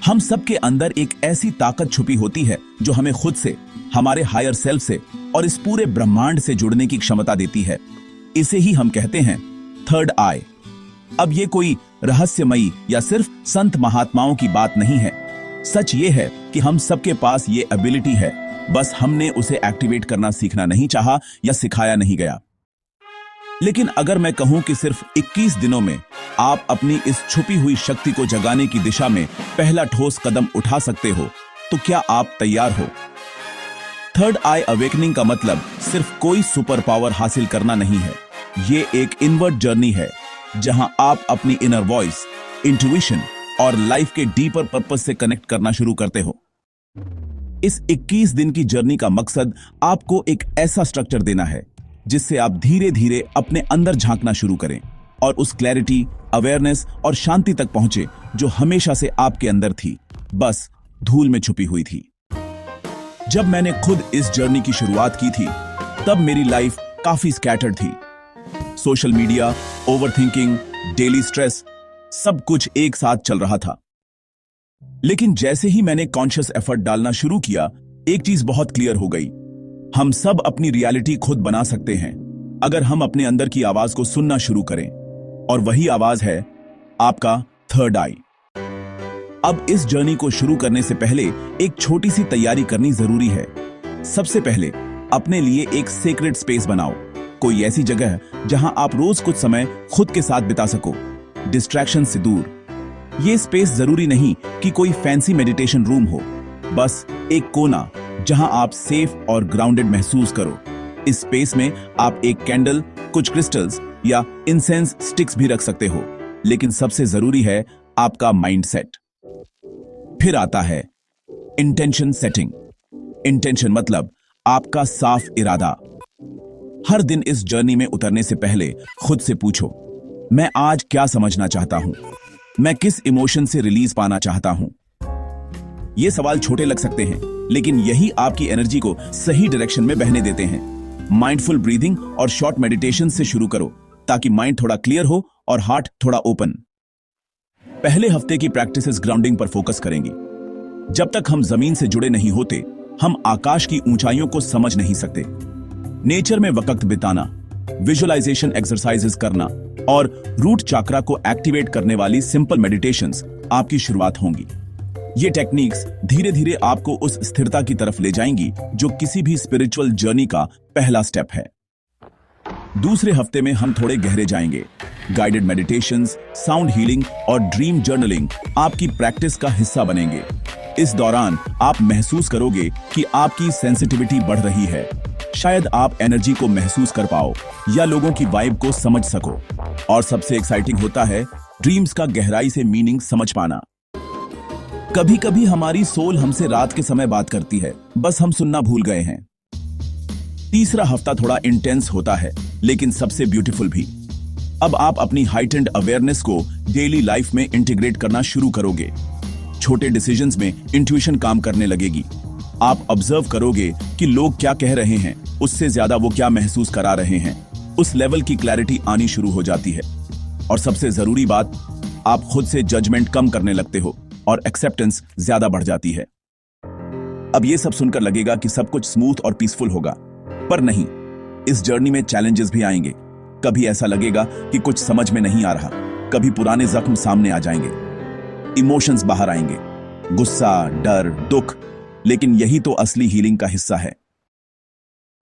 हम सबके अंदर एक ऐसी ताकत छुपी होती है जो हमें खुद से, हमारे हायर सेल्फ से और इस पूरे ब्रह्मांड से जुड़ने की क्षमता देती है। इसे ही हम कहते हैं थर्ड आई। अब ये कोई रहस्यमयी या सिर्फ संत महात्माओं की बात नहीं है। सच ये है कि हम सबके पास ये एबिलिटी है, बस हमने उसे एक्टिवेट करना सीखना नहीं चाहा या सिखाया नहीं गया। लेकिन अगर मैं कहूं कि सिर्फ 21 दिनों में आप अपनी इस छुपी हुई शक्ति को जगाने की दिशा में पहला ठोस कदम उठा सकते हो, तो क्या आप तैयार हो? थर्ड आई अवेकनिंग का मतलब सिर्फ कोई सुपर पावर हासिल करना नहीं है। ये एक इनवर्ड जर्नी है जहां आप अपनी इनर वॉइस, इंट्यूशन और लाइफ के डीपर पर्पस से कनेक्ट करना शुरू करते हो। इस 21 दिन की जर्नी का मकसद आपको एक ऐसा स्ट्रक्चर देना है जिससे आप धीरे धीरे अपने अंदर झांकना शुरू करें और उस क्लैरिटी, अवेयरनेस और शांति तक पहुंचे जो हमेशा से आपके अंदर थी, बस धूल में छुपी हुई थी। जब मैंने खुद इस जर्नी की शुरुआत की थी, तब मेरी लाइफ काफी स्कैटर्ड थी। Social media, overthinking, daily stress, सब कुछ एक साथ चल रहा था। लेकिन जैसे ही मैंने कॉन्शियस एफर्ट डालना शुरू किया, एक चीज बहुत क्लियर हो गई। हम सब अपनी रियलिटी खुद बना सकते हैं अगर हम अपने अंदर की आवाज को सुनना शुरू करें, और वही आवाज है आपका थर्ड आई। अब इस जर्नी को शुरू करने से पहले एक छोटी सी तैयारी करनी जरूरी है। सबसे पहले अपने लिए एक सेक्रेड स्पेस बनाओ, कोई ऐसी जगह जहां आप रोज कुछ समय खुद के साथ बिता सको, डिस्ट्रैक्शन से दूर। यह स्पेस जरूरी नहीं कि कोई फैंसी मेडिटेशन रूम हो, बस एक कोना जहां आप सेफ और ग्राउंडेड महसूस करो। इस स्पेस में आप एक कैंडल, कुछ क्रिस्टल्स या इंसेंस स्टिक्स भी रख सकते हो, लेकिन सबसे जरूरी है आपका माइंडसेट। फिर आता है इंटेंशन सेटिंग। इंटेंशन मतलब आपका साफ इरादा। हर दिन इस जर्नी में उतरने से पहले खुद से पूछो, मैं आज क्या समझना चाहता हूं? मैं किस इमोशन से रिलीज पाना चाहता हूं? ये सवाल छोटे लग सकते हैं, लेकिन यही आपकी एनर्जी को सही डायरेक्शन में बहने देते हैं। माइंडफुल ब्रीदिंग और शॉर्ट मेडिटेशन से शुरू करो ताकि माइंड थोड़ा क्लियर हो और हार्ट थोड़ा ओपन। पहले हफ्ते की प्रैक्टिसेस ग्राउंडिंग पर फोकस करेंगी। जब तक हम जमीन से जुड़े नहीं होते, हम आकाश की ऊंचाइयों को समझ नहीं सकते। नेचर में वक्त बिताना, विजुअलाइजेशन एक्सरसाइजेस करना और रूट चक्रा को एक्टिवेट करने वाली सिंपल मेडिटेशंस आपकी शुरुआत होंगी। ये टेक्निक्स धीरे धीरे आपको उस स्थिरता की तरफ ले जाएंगी जो किसी भी स्पिरिचुअल जर्नी का पहला स्टेप है। दूसरे हफ्ते में हम थोड़े गहरे जाएंगे। गाइडेड मेडिटेशंस, साउंड हीलिंग और ड्रीम जर्नलिंग आपकी प्रैक्टिस का हिस्सा बनेंगे। इस दौरान आप महसूस करोगे कि आपकी सेंसिटिविटी बढ़ रही है। शायद आप एनर्जी को महसूस कर पाओ या लोगों की वाइब को समझ सको। और सबसे एक्साइटिंग होता है ड्रीम्स का गहराई से मीनिंग समझ पाना। कभी कभी हमारी सोल हमसे रात के समय बात करती है, बस हम सुनना भूल गए हैं। तीसरा हफ्ता थोड़ा इंटेंस होता है, लेकिन सबसे ब्यूटीफुल भी। अब आप अपनी हाइटेंड अवेयरनेस को डेली लाइफ में इंटीग्रेट करना शुरू करोगे। छोटे डिसीजंस में इंट्यूशन काम करने लगेगी। आप ऑब्जर्व करोगे कि लोग क्या कह रहे हैं, उससे ज्यादा वो क्या महसूस करा रहे हैं। उस लेवल की क्लैरिटी आनी शुरू हो जाती है। और सबसे जरूरी बात, आप खुद से जजमेंट कम करने लगते हो और एक्सेप्टेंस ज्यादा बढ़ जाती है। अब ये सब सुनकर लगेगा कि सब कुछ स्मूथ और पीसफुल होगा, पर नहीं। इस जर्नी में चैलेंजेस भी आएंगे। कभी ऐसा लगेगा कि कुछ समझ में नहीं आ रहा, कभी पुराने जख्म सामने आ जाएंगे, इमोशंस बाहर आएंगे, गुस्सा, डर, दुख। लेकिन यही तो असली हीलिंग का हिस्सा है।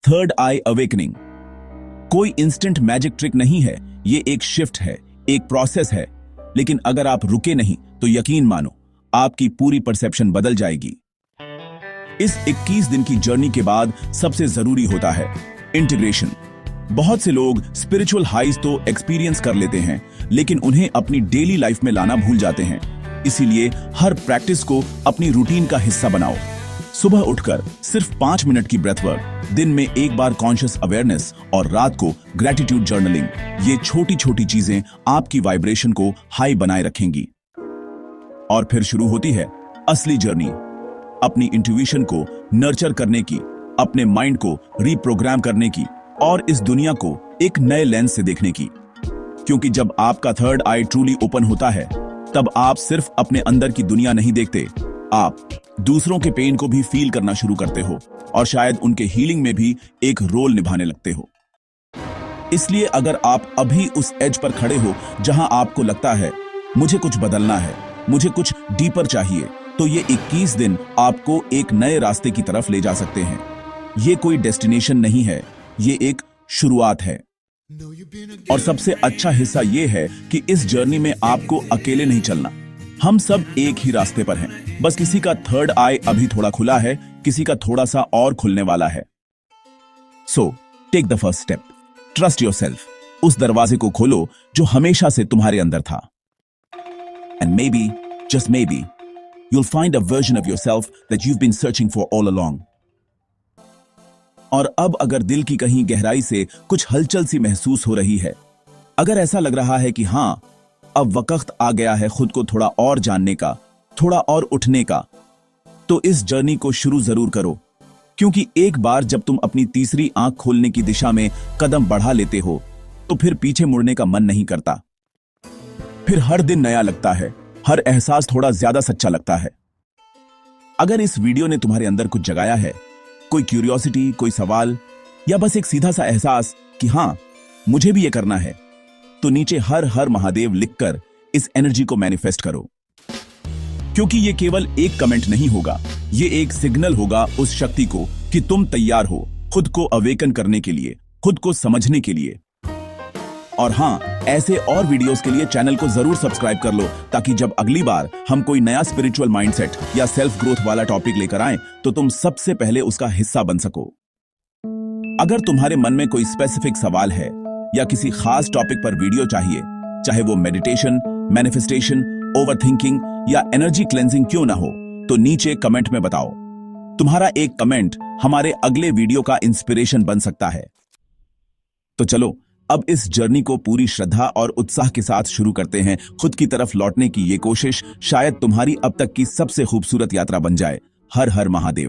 थर्ड आई अवेकनिंग कोई इंस्टेंट मैजिक ट्रिक नहीं है। ये एक शिफ्ट है, एक प्रोसेस है। लेकिन अगर आप रुके नहीं तो यकीन मानो आपकी पूरी परसेप्शन बदल जाएगी। इस 21 दिन की जर्नी के बाद सबसे जरूरी होता है इंटीग्रेशन। बहुत से लोग स्पिरिचुअल हाइज तो एक्सपीरियंस कर लेते हैं, लेकिन उन्हें अपनी डेली लाइफ में लाना भूल जाते हैं। इसीलिए हर प्रैक्टिस को अपनी रूटीन का हिस्सा बनाओ। सुबह उठकर सिर्फ 5 मिनट की ब्रेथ वर्क, दिन में एक बार कॉन्शियस अवेयरनेस और रात को ग्रेटिट्यूड जर्नलिंग। ये छोटी छोटी चीजें आपकी वाइब्रेशन को हाई बनाए रखेंगी। और फिर शुरू होती है असली जर्नी, अपनी इंट्यूशन को नर्चर करने की, अपने माइंड को रीप्रोग्राम करने की और इस दुनिया को एक नए लेंस से देखने की। क्योंकि जब आपका थर्ड आई ट्रूली ओपन होता है, तब आप सिर्फ अपने अंदर की दुनिया नहीं देखते, आप दूसरों के पेन को भी फील करना शुरू करते हो और शायद उनके हीलिंग में भी एक रोल निभाने लगते हो। इसलिए अगर आप अभी उस एज पर खड़े हो जहां आपको लगता है मुझे कुछ बदलना है, मुझे कुछ डीपर चाहिए, तो ये 21 दिन आपको एक नए रास्ते की तरफ ले जा सकते हैं। ये कोई डेस्टिनेशन नहीं है, ये एक शुरुआत है। और सबसे अच्छा हिस्सा ये है कि इस जर्नी में आपको अकेले नहीं चलना। हम सब एक ही रास्ते पर हैं, बस किसी का थर्ड आई अभी थोड़ा खुला है, किसी का थोड़ा सा और खुलने वाला है। So take the first step, trust yourself, उस दरवाजे को खोलो जो हमेशा से तुम्हारे अंदर था। And may be, just may be, you'll find a version of yourself that you've been searching for all along. और अब अगर दिल की कहीं गहराई से कुछ हलचल सी महसूस हो रही है, अगर ऐसा लग रहा है कि हां, अब वक्त आ गया है खुद को थोड़ा और जानने का, थोड़ा और उठने का, तो इस जर्नी को शुरू जरूर करो। क्योंकि एक बार जब तुम अपनी तीसरी आंख खोलने की दिशा में कदम बढ़ा लेते हो, तो फिर पीछे मुड़ने का मन नहीं करता। फिर हर दिन नया लगता है, हर एहसास थोड़ा ज्यादा सच्चा लगता है। अगर इस वीडियो ने तुम्हारे अंदर कुछ जगाया है, कोई क्यूरियोसिटी, कोई सवाल, या बस एक सीधा सा एहसास कि हां, मुझे भी ये करना है, तो नीचे हर हर महादेव लिखकर इस एनर्जी को मैनिफेस्ट करो। क्योंकि ये केवल एक कमेंट नहीं होगा, ये एक सिग्नल होगा उस शक्ति को कि तुम तैयार हो खुद को अवेकन करने के लिए, खुद को समझने के लिए। और हां, ऐसे और वीडियोस के लिए चैनल को जरूर सब्सक्राइब कर लो, ताकि जब अगली बार हम कोई नया स्पिरिचुअल माइंडसेट या सेल्फ ग्रोथ वाला टॉपिक लेकर आएं, तो तुम सबसे पहले उसका हिस्सा बन सको। अगर तुम्हारे मन में कोई स्पेसिफिक सवाल है या किसी खास टॉपिक पर वीडियो चाहिए, चाहे वो मेडिटेशन, मैनिफेस्टेशन, ओवरथिंकिंग या एनर्जी क्लेंजिंग क्यों ना हो, तो नीचे कमेंट में बताओ। तुम्हारा एक कमेंट हमारे अगले वीडियो का इंस्पिरेशन बन सकता है। तो चलो अब इस जर्नी को पूरी श्रद्धा और उत्साह के साथ शुरू करते हैं। खुद की तरफ लौटने की ये कोशिश शायद तुम्हारी अब तक की सबसे खूबसूरत यात्रा बन जाए। हर हर महादेव।